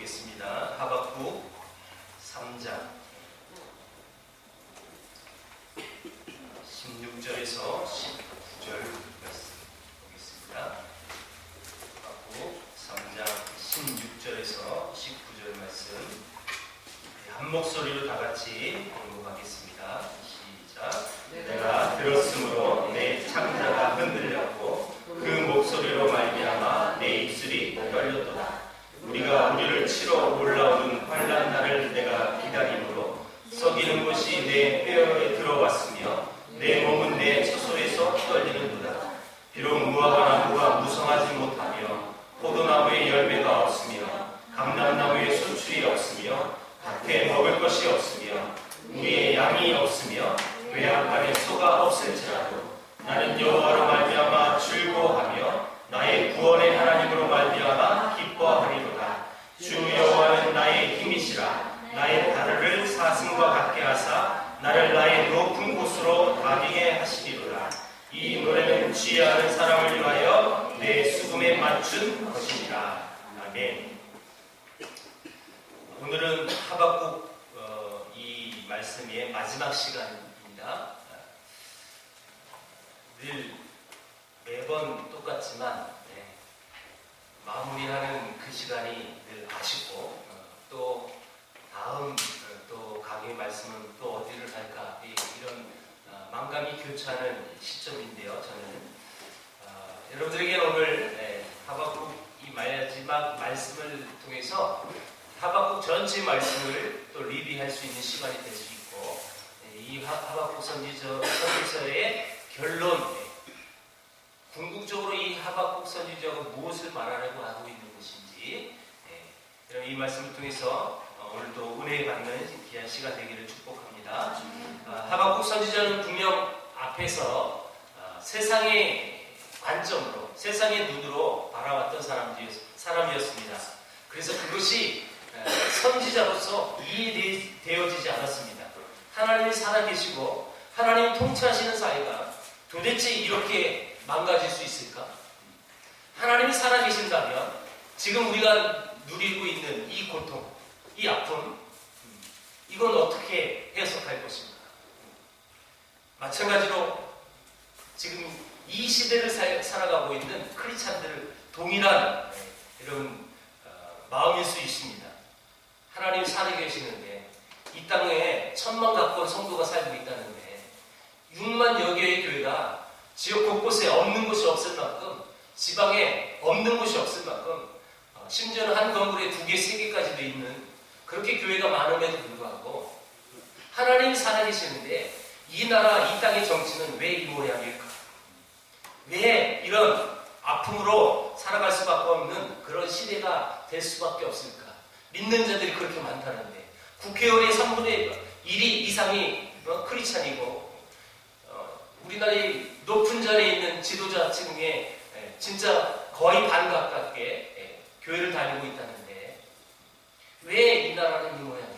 보겠습니다. 하박국 3장 16절에서 19절 말씀 보겠습니다. 하박국 3장 16절에서 19절 말씀 한 목소리로 다 같이 공독하겠습니다. 시작. 내가 들었으므로 내 창자가 흔들렸고 그 목소리로 말미암아 내 입술이 떨렸도다. 우리가 우리를 치러 올라오는 환난 날을 내가 기다림으로 썩이는 것이 내 뼈에 들어왔으며 내 몸은 내 처소에서 떨리는도다. 비록 무화과나무가 무성하지 못하며 포도나무에 열매가 없으며 감람나무에 수출이 없으며 밭에 먹을 것이 없으며 우리의 양이 없으며 외양간에 소가 없을지라도 나는 여호와로 말미암아 즐거워하며 나의 구원의 하나님으로 말미암아 기뻐하리로다. 주 여호와는 나의 힘이시라. 나의 발을 사슴과 같게 하사 나를 나의 높은 곳으로 다니게 하시리로다. 이 노래는 지혜하는 사람을 위하여 내 수금에 맞춘 것이니라. 아멘. 오늘은 하박국 이 말씀의 마지막 시간입니다. 늘 매번 똑같지만 마무리하는 그 시간이 늘 아쉽고 또 다음 또 강의 말씀은 또 어디를 할까 이런 만감이 교차하는 시점인데요. 저는 여러분들에게 오늘 하박국 이 마지막 말씀을 통해서 하박국 전체 말씀을 또 리뷰할 수 있는 시간이 될 수 있고 이 하박국 선지서의 결론, 궁극적으로 이 하박국 선지자가 무엇을 말하려고 하고 있는 것인지 이 말씀을 통해서 오늘도 은혜 받는 귀한 시간 되기를 축복합니다. 하박국 선지자는 분명 앞에서 세상의 관점으로, 세상의 눈으로 바라왔던 사람이었습니다. 그래서 그것이 선지자로서 이해되어지지 않았습니다. 하나님이 살아계시고 하나님이 통치하시는 사회가 도대체 이렇게 망가질 수 있을까? 하나님이 살아계신다면 지금 우리가 누리고 있는 이 고통, 이 아픔, 이건 어떻게 해석할 것인가? 마찬가지로 지금 이 시대를 살아가고 있는 크리스찬들 동일한 이런 마음일 수 있습니다. 하나님이 살아계시는데 이 땅에 1000만 가까운 성도가 살고 있다는데 6만여 개의 교회가 지역 곳곳에 없는 곳이 없을 만큼, 지방에 없는 곳이 없을 만큼, 심지어는 한 건물에 2개, 3개까지도 있는 그렇게 교회가 많음에도 불구하고 하나님이 살아계시는데 이 나라, 이 땅의 정치는 왜 이 모양일까? 왜 이런 아픔으로 살아갈 수밖에 없는 그런 시대가 될 수밖에 없을까? 믿는 자들이 그렇게 많다는데 국회의원의 3분의 1 이상이 크리스찬이고 우리나라의 높은 자리에 있는 지도자층에 진짜 거의 반 가깝게 교회를 다니고 있다는데 왜 이 나라는 이 모양일까?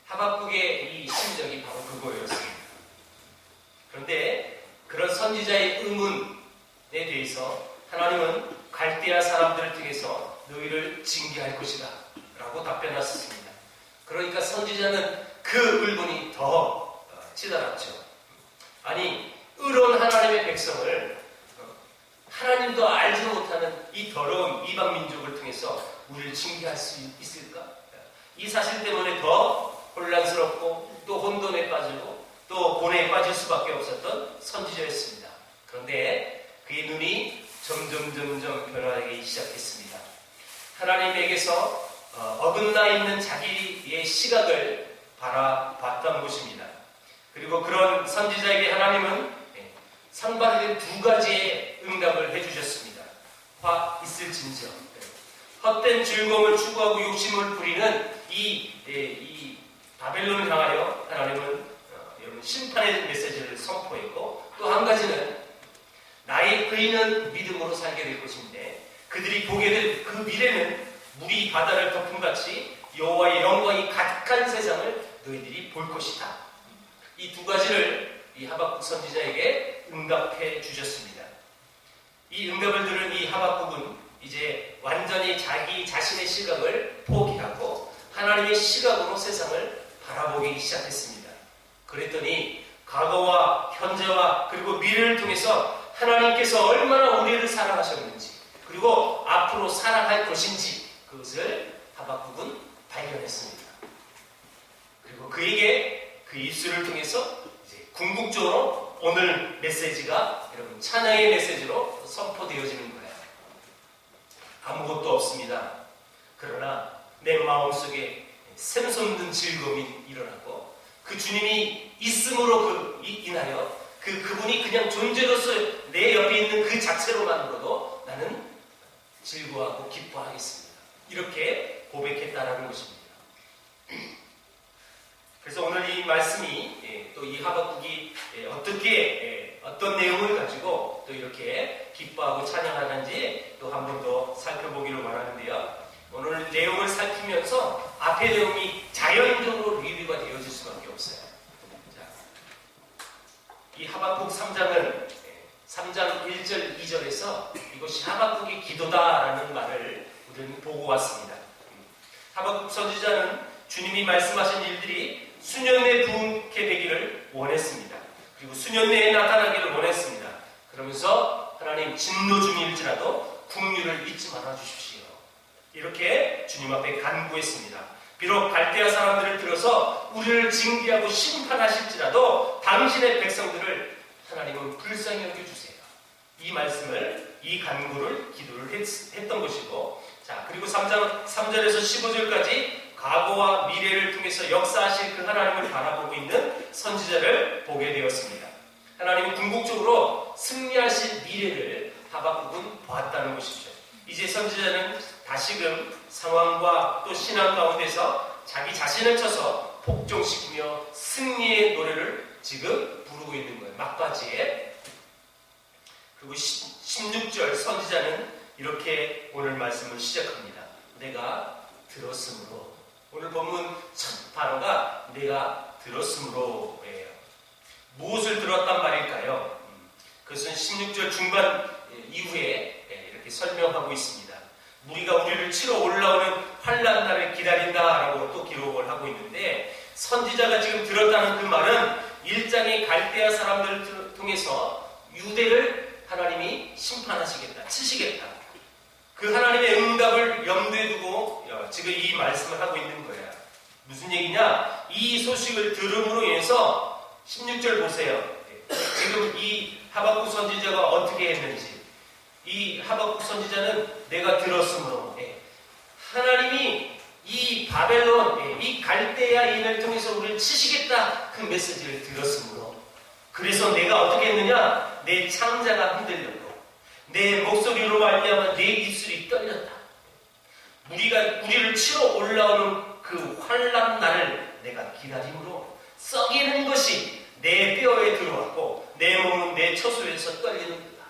하박국의 이 심정이 바로 그거였습니다. 그런데 그런 선지자의 의문에 대해서 하나님은 갈대아 사람들을 통해서 너희를 징계할 것이다 라고 답변하셨습니다. 그러니까 선지자는 그 의문이 더 치달았죠. 아니, 의로운 하나님의 백성을 하나님도 알지 못하는 이 더러운 이방 민족을 통해서 우리를 징계할 수 있을까? 이 사실 때문에 더 혼란스럽고 또 혼돈에 빠지고 또 고뇌에 빠질 수밖에 없었던 선지자였습니다. 그런데 그의 눈이 점점 변화하기 시작했습니다. 하나님에게서 어긋나 있는 자기의 시각을 바라봤던 것입니다. 그리고 그런 선지자에게 하나님은 상반된 2가지의 응답을 해주셨습니다. 화 있을진저, 헛된 즐거움을 추구하고 욕심을 부리는 이 바벨론을 향하여 하나님은 여러분 심판의 메시지를 선포했고, 또 한 가지는 나의 의인은 믿음으로 살게 될 것인데 그들이 보게 될 그 미래는 물이 바다를 덮음같이 여호와의 영광이 가득한 세상을 너희들이 볼 것이다. 이 2가지를 이 하박국 선지자에게 응답해 주셨습니다. 이 응답을 들은 이 하박국은 이제 완전히 자기 자신의 시각을 포기하고 하나님의 시각으로 세상을 바라보기 시작했습니다. 그랬더니 과거와 현재와 그리고 미래를 통해서 하나님께서 얼마나 우리를 사랑하셨는지 그리고 앞으로 사랑할 것인지 그것을 하박국은 발견했습니다. 그리고 그에게 그 입술을 통해서 이제 궁극적으로 오늘 메시지가 여러분 찬양의 메시지로 선포되어지는 거예요. 아무것도 없습니다. 그러나 내 마음속에 샘솟는 즐거움이 일어나고 그 주님이 있음으로 인하여 그분이 그냥 존재로서 내 옆에 있는 그 자체로만으로도 나는 즐거워하고 기뻐하겠습니다. 이렇게 고백했다라는 것입니다. 그래서 오늘 이 말씀이 또 이 하박국이 어떻게 어떤 내용을 가지고 또 이렇게 기뻐하고 찬양하는지 또 한 번 더 살펴보기를 원하는데요. 오늘 내용을 살피면서 앞의 내용이 자연적으로 리뷰가 되어질 수밖에 없어요. 자, 이 하박국 3장은 3장 1절 2절에서 이것이 하박국의 기도다라는 말을 우리는 보고 왔습니다. 하박국 선지자는 주님이 말씀하신 일들이 수년 내에 부흥케 되기를 원했습니다. 그리고 수년 내에 나타나기를 원했습니다. 그러면서 하나님 진노 중일지라도 긍휼을 잊지 말아 주십시오. 이렇게 주님 앞에 간구했습니다. 비록 갈대아 사람들을 들어서 우리를 징계하고 심판하실지라도 당신의 백성들을 하나님은 불쌍히 여겨주세요. 이 말씀을, 이 간구를 기도를 했던 것이고, 자, 그리고 3절에서 15절까지 과거와 미래를 통해서 역사하실 그 하나님을 바라보고 있는 선지자를 보게 되었습니다. 하나님은 궁극적으로 승리하실 미래를 하박국은 보았다는 것이죠. 이제 선지자는 다시금 상황과 또 신앙 가운데서 자기 자신을 쳐서 복종시키며 승리의 노래를 지금 부르고 있는 거예요. 막바지에. 그리고 16절 선지자는 이렇게 오늘 말씀을 시작합니다. 내가 들었으므로. 오늘 본문 첫 단어가 내가 들었으므로예요. 무엇을 들었단 말일까요? 그것은 16절 중반 이후에 이렇게 설명하고 있습니다. 무리가 우리를 치러 올라오는 환난 날을 기다린다라고 또 기록을 하고 있는데, 선지자가 지금 들었다는 그 말은 1장의 갈대아 사람들을 통해서 유대를 하나님이 심판하시겠다, 치시겠다. 그 하나님의 응답을 염두에 두고 지금 이 말씀을 하고 있는 거예요. 무슨 얘기냐? 이 소식을 들음으로 인해서 16절 보세요. 지금 이 하박국 선지자가 어떻게 했는지. 이 하박국 선지자는 내가 들었으므로 하나님이 이 바벨론, 이 갈대아인을 통해서 우리를 치시겠다 그 메시지를 들었으므로, 그래서 내가 어떻게 했느냐? 내 창자가 흔들렸고 내 목소리로 말미암아 내 입술이 떨렸다. 우리를 치러 올라오는 그 환난 날을 내가 기다림으로 썩이는 것이 내 뼈에 들어왔고 내 몸은 내 처소에서 떨리는 거다.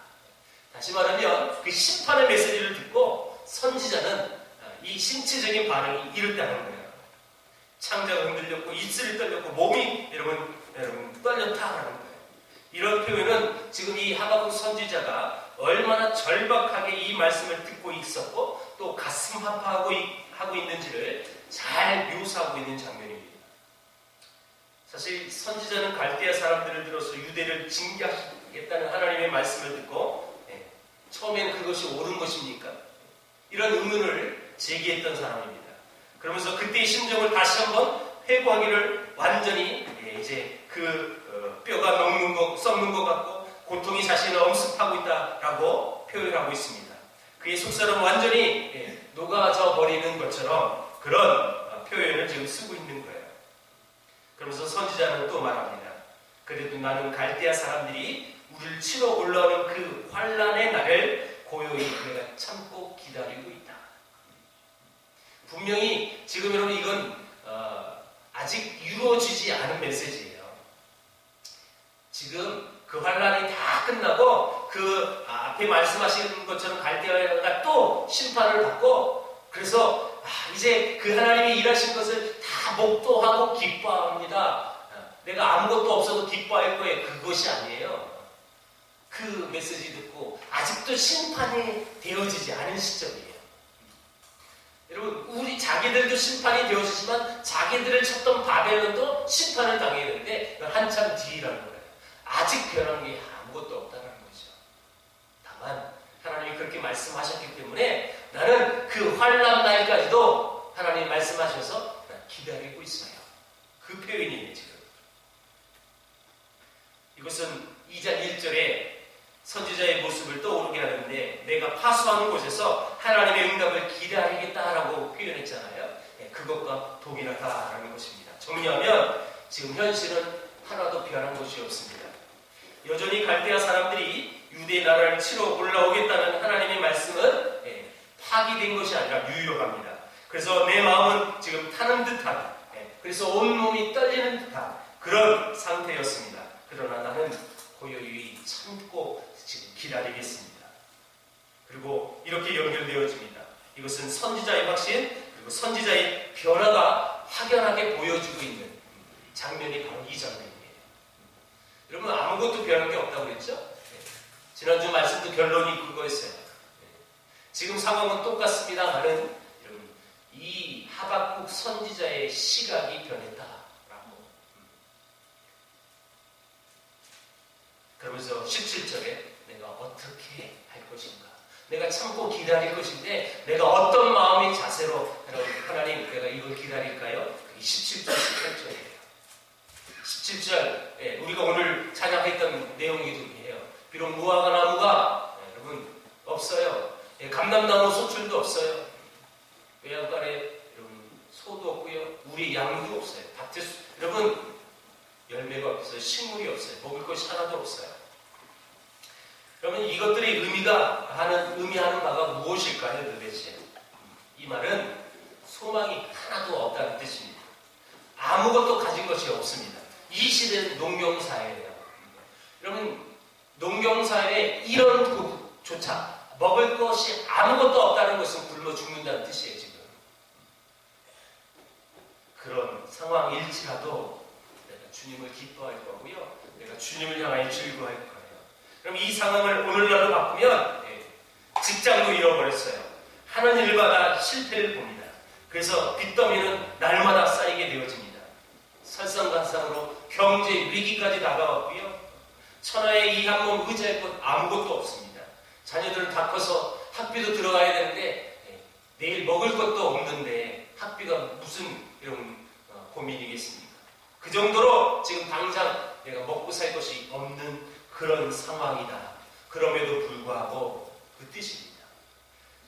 다시 말하면 그 심판의 메시지를 듣고 선지자는 이 신체적인 반응이 이렇다는 거예요. 창자가 흔들렸고 입술이 떨렸고 몸이 여러분 떨렸다라는 거예요. 이런 표현은 지금 이 하박국 선지자가 얼마나 절박하게 이 말씀을 듣고 있었고 또 가슴 아파하고 있는지를 잘 묘사하고 있는 장면입니다. 사실 선지자는 갈대아 사람들을 들어서 유대를 징계하겠다는 하나님의 말씀을 듣고 처음에는 그것이 옳은 것입니까? 이런 의문을 제기했던 사람입니다. 그러면서 그때의 심정을 다시 한번 회고하기를 완전히 이제 뼈가 썩는 것 같고 고통이 자신을 엄습하고 있다라고 표현하고 있습니다. 그의 속사람은 완전히 녹아져 버리는 것처럼 그런 표현을 지금 쓰고 있는 거예요. 그러면서 선지자는 또 말합니다. 그래도 나는 갈대아 사람들이 우리를 치러 올라오는 그 환난의 날을 고요히 내가 참고 기다리고 있다. 분명히 지금 여러분 이건 아직 이루어지지 않은 메시지예요. 지금 그 환난이 다 끝나고 그 앞에 말씀하신 것처럼 갈대아가 또 심판을 받고, 그래서 이제 그 하나님이 일하신 것을 다 목도하고 기뻐합니다. 내가 아무것도 없어도 기뻐할 거예요. 그것이 아니에요. 그 메시지 듣고 아직도 심판이 되어지지 않은 시점이에요. 자기들도 심판이 되어지지만 자기들을 쳤던 바벨론도 심판을 당해야 되는데 한참 뒤라는 거예요. 아직 변한 게 아무것도 없다는 거죠. 다만 하나님이 그렇게 말씀하셨기 때문에 나는 그 환난 날까지도 하나님이 말씀하셔서 기다리고 있어요. 그 표현이에요. 지금 이것은 2장 1절에 선지자의 모습을 떠오르게 하는데 내가 파수하는 곳에서 하나님의 응답을 기다리겠다라고 표현했잖아요. 그것과 동일하다라는 것입니다. 정리하면 지금 현실은 하나도 변한 것이 없습니다. 여전히 갈대아 사람들이 유대 나라를 치러 올라오겠다는 하나님의 말씀은 파기된 것이 아니라 유효합니다. 그래서 내 마음은 지금 타는 듯한, 그래서 온몸이 떨리는 듯한 그런 상태였습니다. 그러나 나는 고요히 참고 지금 기다리겠습니다. 그리고 이렇게 연결되어집니다. 이것은 선지자의 확신, 그리고 선지자의 변화가 확연하게 보여지고 있는 장면이 바로 이 장면이에요. 여러분, 아무것도 변한 게 없다고 그랬죠? 지난주 말씀도 결론이 그거였어요. 지금 상황은 똑같습니다만은 여러분, 이 하박국 선지자의 시각이 변했다라고. 그러면서 17절에 내가 어떻게 할 것인가? 내가 참고 기다릴 것인데 내가 어떤 마음의 자세로 하나님 내가 이걸 기다릴까요? 17절, 18절이에요. 17절, 우리가 오늘 찬양했던 내용이에요. 비록 무화과 나무가 여러분 없어요. 감람나무 소출도 없어요. 외양간에 여러분 소도 없고요. 우리 양도 없어요. 밭에 여러분 열매가 없어요. 식물이 없어요. 먹을 것이 하나도 없어요. 그러면 이것들이 의미하는 바가 무엇일까요, 도대체? 이 말은 소망이 하나도 없다는 뜻입니다. 아무것도 가진 것이 없습니다. 이 시대는 농경사회예요. 여러분, 농경사회에 이런 조차 먹을 것이 아무것도 없다는 것은 굶어 죽는다는 뜻이에요, 지금. 그런 상황일지라도 내가 주님을 기뻐할 거고요. 내가 주님을 향하여 즐거워할 거예요. 그럼 이 상황을 오늘날로 바꾸면 직장도 잃어버렸어요. 하는 일마다 실패를 봅니다. 그래서 빚더미는 날마다 쌓이게 되어집니다. 설상가상으로 경제 위기까지 다가왔고요. 천하의 이 한 몸 의지할 것 아무것도 없습니다. 자녀들은 다 커서 학비도 들어가야 되는데 내일 먹을 것도 없는데 학비가 무슨 이런 고민이겠습니까? 그 정도로 지금 당장 내가 먹고 살 것이 없는 그런 상황이다. 그럼에도 불구하고 그 뜻입니다.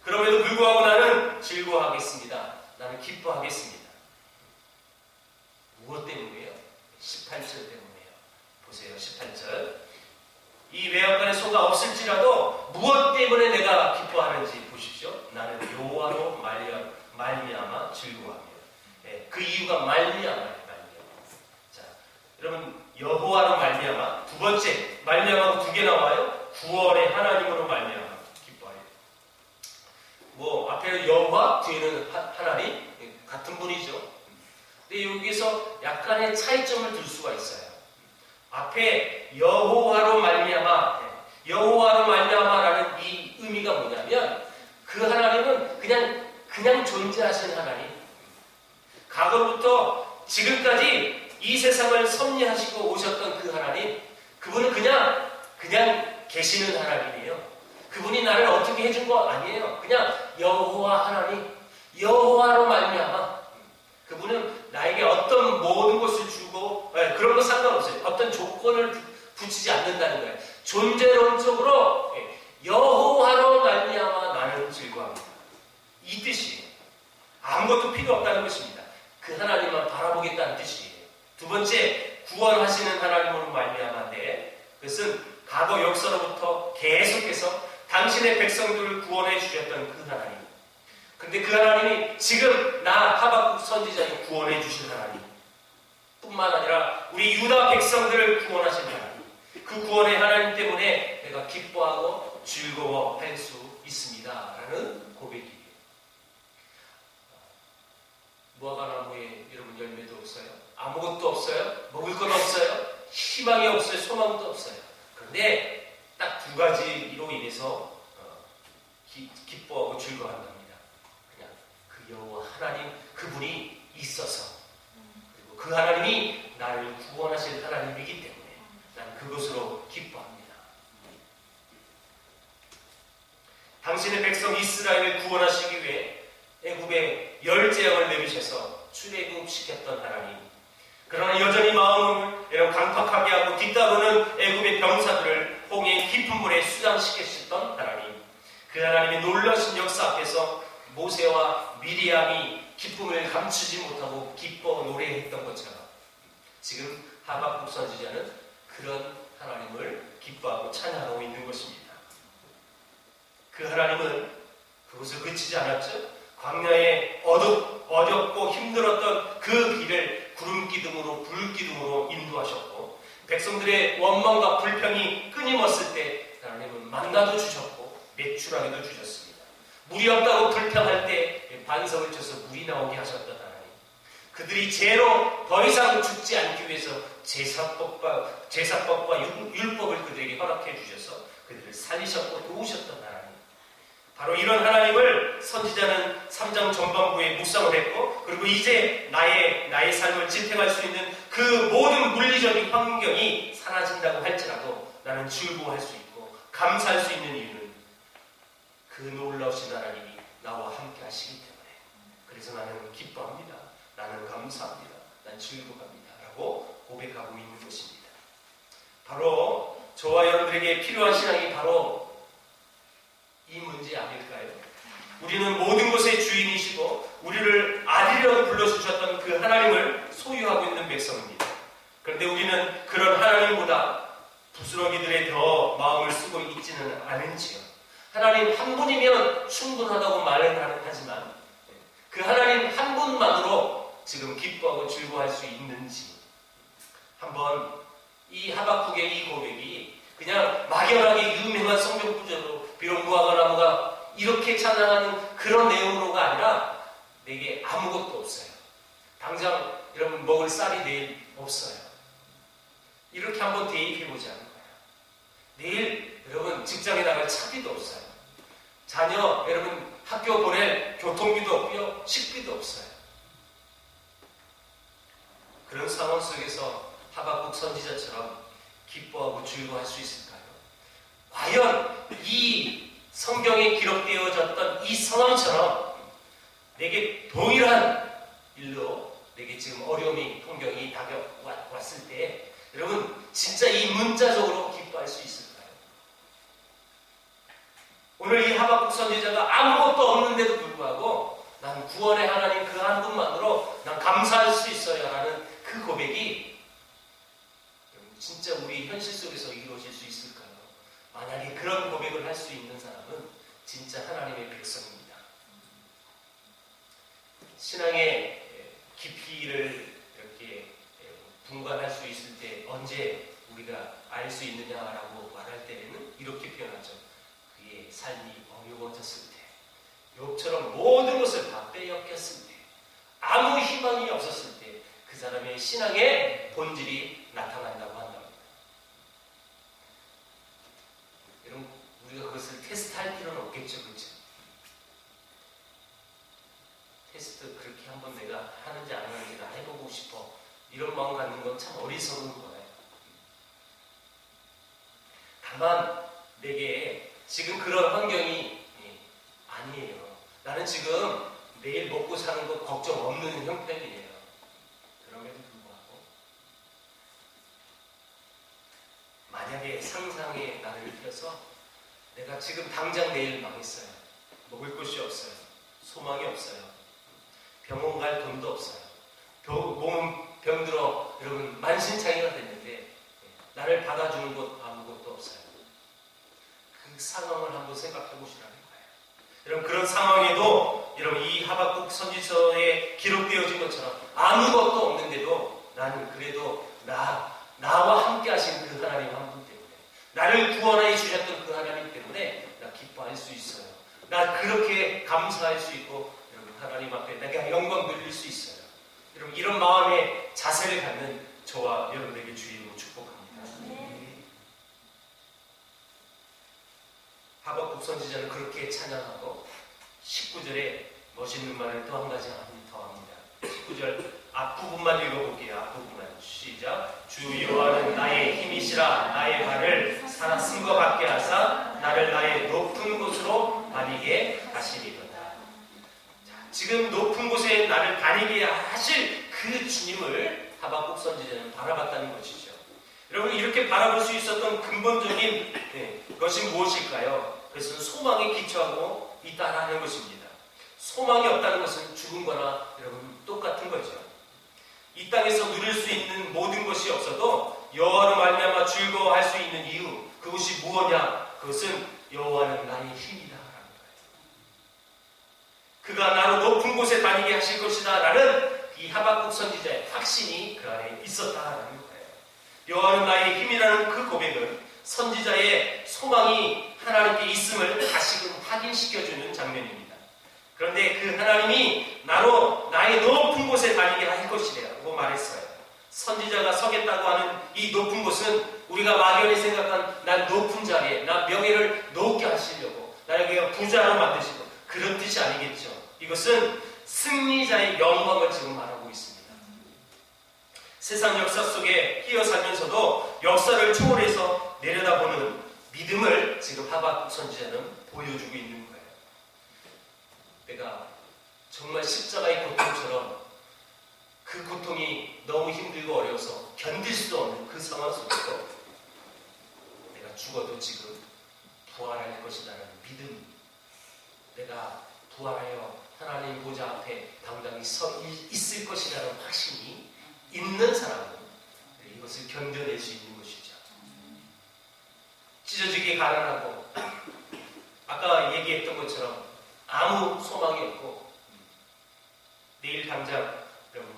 그럼에도 불구하고 나는 즐거워하겠습니다. 나는 기뻐하겠습니다. 무엇 때문이에요? 18절 때문이에요. 보세요. 18절. 이 외양간에 소가 없을지라도 무엇 때문에 내가 기뻐하는지 보십시오. 나는 여호와로 말미암아 즐거워하며. 그 이유가 말미암아요. 자, 여러분 여호와로 말미암아. 두 번째 말미암아가 두 개 나와요. 구원의 하나님으로 말미암아 기뻐해요. 뭐 앞에 여호와 뒤에는 하나님 같은 분이죠. 근데 여기서 약간의 차이점을 둘 수가 있어요. 앞에 여호와로 말미암아, 여호와로 말미암아라는 이 의미가 뭐냐면 그 하나님은 그냥 존재하신 하나님. 과거부터 지금까지 이 세상을 섭리하시고 오셨던 그 하나님, 그분은 그냥 계시는 하나님이에요. 그분이 나를 어떻게 해준 거 아니에요. 그냥 여호와 하나님, 여호와로 말미암아. 그분은 나에게 어떤 모든 것을 주고 그런 거 상관없어요. 어떤 조건을 붙이지 않는다는 거예요. 존재론적으로 여호와로 말미암아 나는 즐거워합니다. 이 뜻이에요. 아무것도 필요 없다는 것입니다. 그 하나님만 바라보겠다는 뜻이에요. 두 번째, 구원하시는 하나님으로 말미암아인데 그것은 과거 역사로부터 계속해서 당신의 백성들을 구원해 주셨던 그 하나님. 근데 그 하나님이 지금 나 하박국 선지자를 구원해 주신 하나님 뿐만 아니라 우리 유다 백성들을 구원하신 하나님, 그 구원의 하나님 때문에 내가 기뻐하고 즐거워할 수 있습니다 라는 고백이에요. 무화과나무에 여러분 열매도 없어요. 아무것도 없어요. 먹을 것 없어요. 희망이 없어요. 소망도 없어요. 그런데 딱 두 가지로 인해서 기뻐하고 즐거워한답니다. 그냥 그 여호와 하나님 그분이 있어서, 그리고 그 하나님이 나를 구원하실 하나님이기 때문에 난 그것으로 기뻐합니다. 당신의 백성 이스라엘을 구원하시기 위해 애굽에 열 재앙을 내리셔서 출애굽시켰던 하나님, 그러나 여전히 마음을 강팍하게 하고 뒤따르는 애굽의 병사들을 홍해의 깊은 물에 수장시키셨던 하나님, 그 하나님의 놀라신 역사 앞에서 모세와 미리암이 기쁨을 감추지 못하고 기뻐 노래했던 것처럼 지금 하박국 선지자는 그런 하나님을 기뻐하고 찬양하고 있는 것입니다. 그 하나님은 그것을 그치지 않았죠. 광야에 어렵고 힘들었던 그 길을 구름기둥으로 불기둥으로 인도하셨고, 백성들의 원망과 불평이 끊임없을 때 하나님은 만나도 주셨고 매출하기도 주셨습니다. 물이 없다고 불평할 때 반석을 쳐서 물이 나오게 하셨던 하나님, 그들이 죄로 더 이상 죽지 않기 위해서 제사법과 율법을 그들에게 허락해 주셔서 그들을 살리셨고 도우셨던 하나님, 바로 이런 하나님을 선지자는 3장 전반부에 묵상을 했고, 그리고 이제 나의 삶을 지탱할 수 있는 그 모든 물리적인 환경이 사라진다고 할지라도 나는 즐거워할 수 있고 감사할 수 있는 이유는 그 놀라우신 하나님이 나와 함께 하시기 때문에, 그래서 나는 기뻐합니다. 나는 감사합니다. 난 즐거워합니다. 라고 고백하고 있는 것입니다. 바로 저와 여러분들에게 필요한 신앙이 바로 이 문제 아닐까요? 우리는 모든 것의 주인이시고 우리를 아들이라고 불러주셨던 그 하나님을 소유하고 있는 백성입니다. 그런데 우리는 그런 하나님보다 부스러기들에 더 마음을 쓰고 있지는 않은지요. 하나님 한 분이면 충분하다고 말은 하지만 그 하나님 한 분만으로 지금 기뻐하고 즐거워할 수 있는지, 한번 이 하박국의 이 고백이 그냥 막연하게 유명한 성경 구절로 비록 무화과 나무가 이렇게 찬양하는 그런 내용으로가 아니라 내게 아무것도 없어요. 당장 여러분 먹을 쌀이 내일 없어요. 이렇게 한번 대입해보지 않은 거예요. 내일 여러분 직장에 나갈 차비도 없어요. 자녀 여러분 학교 보낼 교통비도 없고요. 식비도 없어요. 그런 상황 속에서 하박국 선지자처럼 기뻐하고 즐거워할 수 있을까요? 과연 이 성경에 기록되어졌던 이 상황처럼 내게 동일한 일로 내게 지금 어려움이 풍경이 다가왔을 때 여러분 진짜 이 문자적으로 기뻐할 수 있을까요? 오늘 이 하박국 선지자가 아무것도 없는데도 불구하고 난 구원의 하나님 그 한 분만으로 난 감사할 수 있어요 라는 그 고백이 진짜 우리 현실 속에서 이루어질 수 있을까요? 만약에 그런 고백을 할 수 있는 사람은 진짜 하나님의 백성입니다. 신앙의 깊이를 이렇게 분간할 수 있을 때 언제 우리가 알 수 있느냐라고 말할 때에는 이렇게 표현하죠. 그의 삶이 어려워졌을 때, 욥처럼 모든 것을 다 빼앗겼을 때, 아무 희망이 없었을 때 그 사람의 신앙의 본질이 나타난다고 한답니다. 여러분 우리가 그것을 테스트할 필요는 없겠죠, 그렇죠? 테스트 그렇게 한번 내가 하는지 안 하는지 나 해보고 싶어 이런 마음 갖는 건 참 어리석은 거예요. 다만 내게 지금 그런 환경이 아니에요. 나는 지금 내일 먹고 사는 거 걱정 없는 형편이에요. 그럼에도 불구하고 만약에 상상에 나를 펴서 내가 지금 당장 내일 망했어요. 먹을 곳이 없어요. 소망이 없어요. 병원 갈 돈도 없어요. 몸은 병들어 여러분 만신창이가 됐는데 나를 받아주는 곳 아무것도 없어요. 그 상황을 한번 생각해 보시라는 거예요. 여러분 그런 상황에도 여러분 이 하박국 선지서에 기록되어진 것처럼 아무것도 없는데도 나는 그래도 나와 함께 하신 그 하나님 한 분 때문에, 나를 구원해 주셨던 그 하나님 때문에 나 기뻐할 수 있어요. 나 그렇게 감사할 수 있고 여러분 하나님 앞에 내가 영광 돌릴 수 있어요. 여러분 이런 마음의 자세를 갖는 저와 여러분에게 주의로 축복합니다. 하박국 선지자는 그렇게 찬양하고 19절에 멋있는 말을 또 한 가지 더 합니다. 19절 앞부분만 읽어볼게요. 앞부분만 시작. 주 여호와는 나의 힘이시라. 나의 발을 살았음과 같게 하사 나를 나의 높은 곳으로 다니게 하시리로다. 지금 높은 곳에 나를 다니게 하실 그 주님을 하박국 선지자는 바라봤다는 것이죠. 여러분, 이렇게 바라볼 수 있었던 근본적인 것이 무엇일까요? 그것은 소망에 기초하고 있다는 것입니다. 소망이 없다는 것은 죽은 거나 여러분 똑같은 거죠. 이 땅에서 누릴 수 있는 모든 것이 없어도 여호와로 말미암아 즐거워할 수 있는 이유, 그것이 무엇이냐? 그것은 여호와는 나의 힘이다. 그가 나로 높은 곳에 다니게 하실 것이다 라는 이 하박국 선지자의 확신이 그 안에 있었다라는 거예요. 여호와는 나의 힘이라는 그 고백은 선지자의 소망이 하나님께 있음을 다시금 확인시켜주는 장면입니다. 그런데 그 하나님이 나로 나의 높은 곳에 다니게 할 것이라고 말했어요. 선지자가 서겠다고 하는 이 높은 곳은 우리가 막연히 생각한 난 높은 자리에 나 명예를 높게 하시려고 나에게 부자로 만드시고 그런 뜻이 아니겠죠. 이것은 승리자의 영광을 지금 말하고 있습니다. 세상 역사 속에 끼어 살면서도 역사를 초월해서 내려다보는 믿음을 지금 하박국 선지자는 보여주고 있는 거예요. 내가 정말 십자가의 고통처럼 그 고통이 너무 힘들고 어려워서 견딜 수 없는 그 상황 속에서 내가 죽어도 지금 부활할 것이라는 믿음, 내가 부활하여 하나님 보좌 앞에 당당히 서 있을 것이라는 확신이 있는 사람은 이것을 견뎌낼 수 있는 것이죠. 찢어지게 가난하고 아까 얘기했던 것처럼 아무 소망이 없고 내일 당장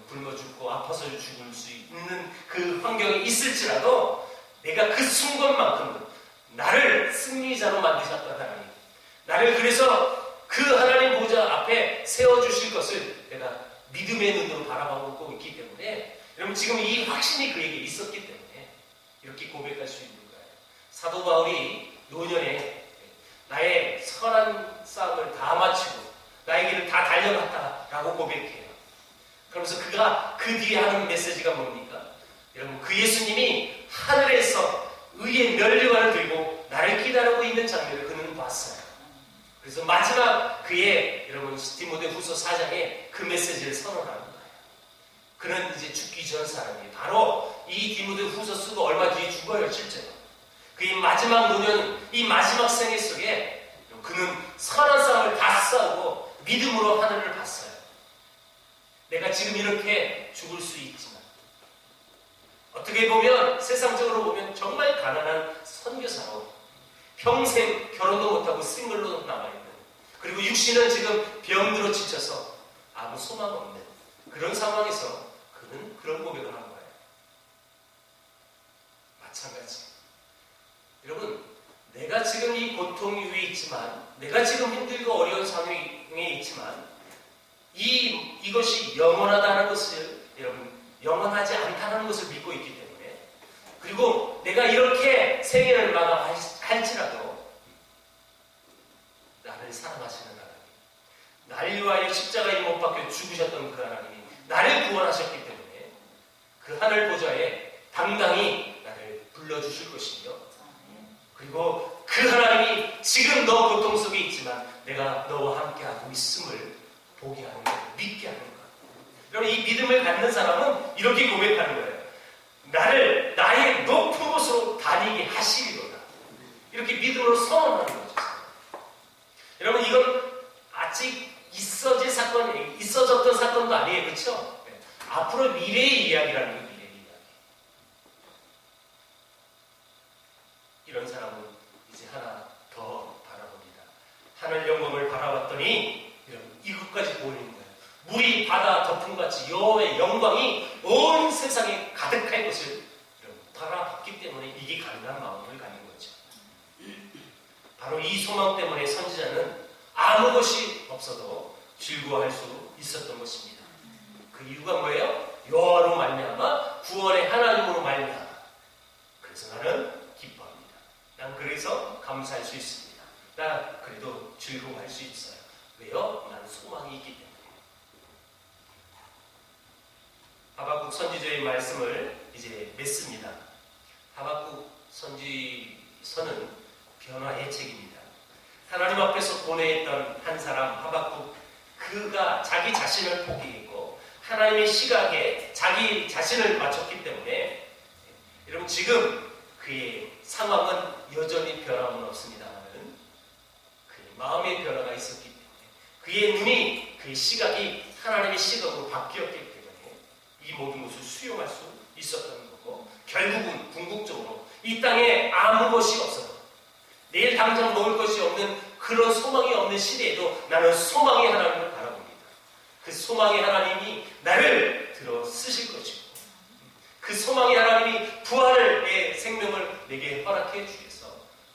굶어 죽고 아파서 죽을 수 있는 그 환경이 있을지라도 내가 그 순간만큼은 나를 승리자로 만드셨던 하나님, 나를 그래서 그 하나님 보좌 앞에 세워주실 것을 내가 믿음의 눈으로 바라보고 있기 때문에 여러분 지금 이 확신이 그에게 있었기 때문에 이렇게 고백할 수 있는 거예요. 사도 바울이 노년에 나의 선한 싸움을 다 마치고 나의 길을 다 달려갔다라고 고백해요. 그러면서 그가 그 뒤에 하는 메시지가 뭡니까? 여러분 그 예수님이 하늘에서 의의 면류관을 들고 나를 기다리고 있는 장면을 그는 봤어요. 그래서 마지막 그의 여러분 디모데후서 4장에 그 메시지를 선언하는 거예요. 그는 이제 죽기 전 사람이에요. 바로 이 디모데후서 쓰고 얼마 뒤에 죽어요. 실제로 그의 마지막 노년, 이 마지막 생애 속에 그는 선한 싸움을 다 싸우고 믿음으로 하늘을 봤어요. 내가 지금 이렇게 죽을 수 있지만 어떻게 보면 세상적으로 보면 정말 가난한 선교사로 평생 결혼도 못하고 싱글로 남아있는, 그리고 육신은 지금 병들어 지쳐서 아무 소망 없는 그런 상황에서 그는 그런 고백을 한 거예요. 마찬가지. 여러분, 내가 지금 이 고통 위에 있지만, 내가 지금 힘들고 어려운 상황에 있지만, 이것이 영원하다는 것을, 여러분, 영원하지 않다는 것을 믿고 있기 때문에, 그리고 내가 이렇게 생애를 마감할지라도 나를 사랑하시는 하나님, 나를 위하여 십자가에 못 박혀 죽으셨던 그 하나님이 나를 구원하셨기 때문에 그 하늘 보좌에 당당히 나를 불러주실 것이며, 그리고 그 하나님이 지금 너 고통 속에 있지만 내가 너와 함께하고 있음을 보게 하는 것, 믿게 하는 것. 여러분, 이 믿음을 갖는 사람은 이렇게 고백하는 거예요. 나를 나의 높은 곳으로 다니게 하시리로다. 이렇게 믿음으로 선언하는 거죠. 여러분, 이건 아직 있어졌던 사건도 아니에요. 그렇죠? 네. 앞으로 미래의 이야기라는 거예요. 미래의 이야기. 이런 사람은 이제 하나 더 바라봅니다. 하늘 영광을 바라봤더니 이것까지 보이는 거예요. 물이 바다 덮음같이 여호와의 영광이 온 세상에 가득할 것을 바라봤기 때문에 이게 가능한 마음을 갖는 거죠. 바로 이 소망 때문에 선지자는 아무 것이 없어도 즐거워할 수 있었던 것입니다. 그 이유가 뭐예요? 여호와로 말미암아 구원의 하나님으로 말미암아. 그래서 나는 기뻐합니다. 난 그래서 감사할 수 있습니다. 난 그래도 즐거워할 수 있어요. 왜요? 나는 소망이 소망이 있기 때문에. 하박국 선지자의 말씀을 이제 맺습니다. 하박국 선지서는 변화의 책입니다. 하나님 앞에서 보내있던 한 사람 하박국, 그가 자기 자신을 포기했고 하나님의 시각에 자기 자신을 맞췄기 때문에, 여러분 지금 그의 상황은 여전히 변함은 없습니다만 그의 마음의 변화가 있었기 때문에, 그의 눈이, 그의 시각이 하나님의 시각으로 바뀌었기 때문에 이 모든 것을 수용할 수 있었던 거고, 결국은 궁극적으로 이 땅에 아무 것이 없어도, 내일 당장 먹을 것이 없는 그런 소망이 없는 시대에도 나는 소망의 하나님을 바라봅니다. 그 소망의 하나님이 나를 들어 쓰실 것이고, 그 소망의 하나님이 부활을, 내 생명을 내게 허락해 주셔서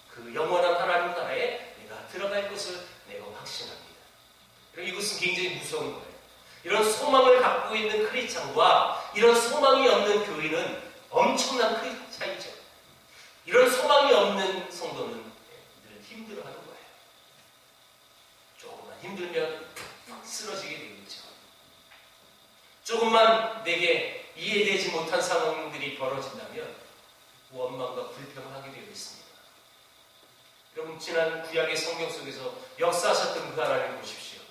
그 영원한 하나님 나라에 내가 들어갈 것을 내가 확신합니다. 이것은 굉장히 무서운 거예요. 이런 소망을 갖고 있는 크리스찬과 이런 소망이 없는 교인은 엄청난 큰 차이죠. 이런 소망이 없는 성도는 늘 힘들어하는 거예요. 조금만 힘들면 푹 쓰러지게 되겠죠. 조금만 내게 이해되지 못한 상황들이 벌어진다면 원망과 불평을 하게 되어 있습니다. 여러분, 지난 구약의 성경 속에서 역사하셨던 그 하나님을 보십시오.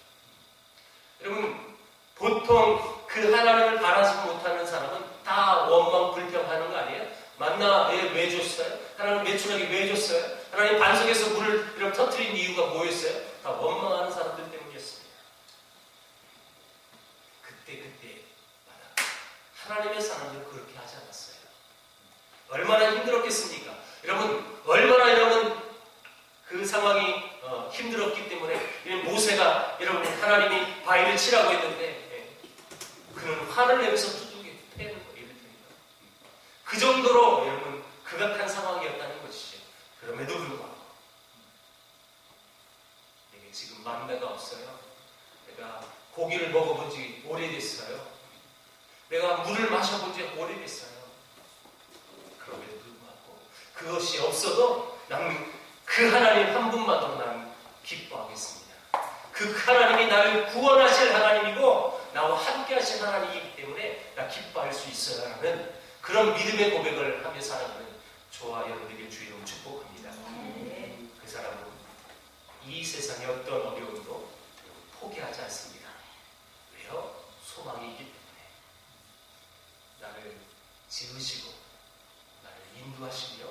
여러분, 보통 그 하나님을 바라지 못하는 사람은 다 원망 불평하는 거 아니에요? 만나 왜 줬어요? 하나님 매출하게 왜 줬어요? 하나님 반석에서 물을 이렇게 터뜨린 이유가 뭐였어요? 다 원망하는 사람들 때문이었습니다. 그때마다 하나님의 사람들은 그렇게 하지 않았어요. 얼마나 힘들었겠습니까? 여러분, 얼마나 여러분 그 상황이 힘들었기 때문에, 모세가 여러분 하나님이 바위를 치라고 했는데 그는 화를 내면서 두둑이 패는 거예요. 그 정도로 여러분 극악한 상황이었다는 것이죠. 그럼에도 불구하고 내게 지금 만나가 없어요. 내가 고기를 먹어본 지 오래됐어요. 내가 물을 마셔본 지 오래됐어요. 그럼에도 불구하고 그것이 없어도 나는 그 하나님 한 분만으로 나는 기뻐하겠습니다. 그 하나님이 나를 구원하실 하나님이고 나와 함께 하신 하나님이기 때문에 나 기뻐할 수 있어요 라는 그런 믿음의 고백을 하며 살아가는 저와 여러분에게 주의 이름 축복합니다. 그 사람은 이 세상의 어떤 어려움도 포기하지 않습니다. 왜요? 소망이 있기 때문에. 나를 지으시고 나를 인도하시며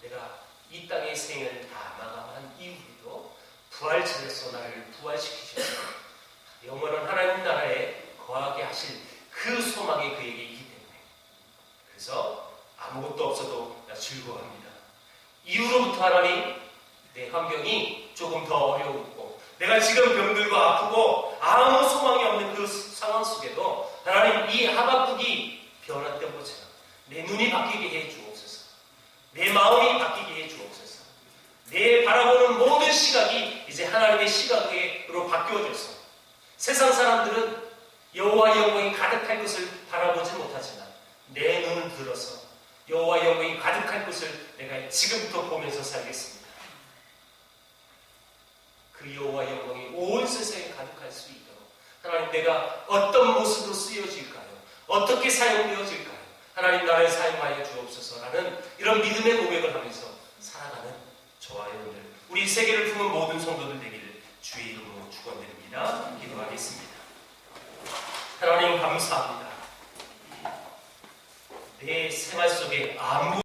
내가 이 땅의 생을 다 마감한 이후에도 부활체에서 나를 부활시키셔서 영원한 하나님 나라에 거하게 하실 그 소망이 그에게 있기 때문에, 그래서 아무것도 없어도 나 즐거워합니다. 이후로부터 하나님, 내 환경이 조금 더 어려웠고 내가 지금 병들고 아프고 아무 소망이 없는 그 상황 속에도 하나님, 이 하박국이 변화된 것처럼 내 눈이 바뀌게 해 주옵소서. 내 마음이 바뀌게 해 주옵소서. 내 바라보는 모든 시각이 이제 하나님의 시각으로 바뀌어져서 세상 사람들은 여호와의 영광이 가득할 것을 바라보지 못하지만 내 눈을 들어서 여호와의 영광이 가득할 것을 내가 지금부터 보면서 살겠습니다. 그 여호와의 영광이 온 세상에 가득할 수 있도록 하나님, 내가 어떤 모습으로 쓰여질까요? 어떻게 사용되어질까요? 하나님, 나를 사용하여 주옵소서라는 이런 믿음의 고백을 하면서 살아가는 저와 여러분들, 우리 세계를 품은 모든 성도들 되기를 주의 이름으로 축원드립니다. 기도하겠습니다. 하나님, 감사합니다. 내 생활 속에 아무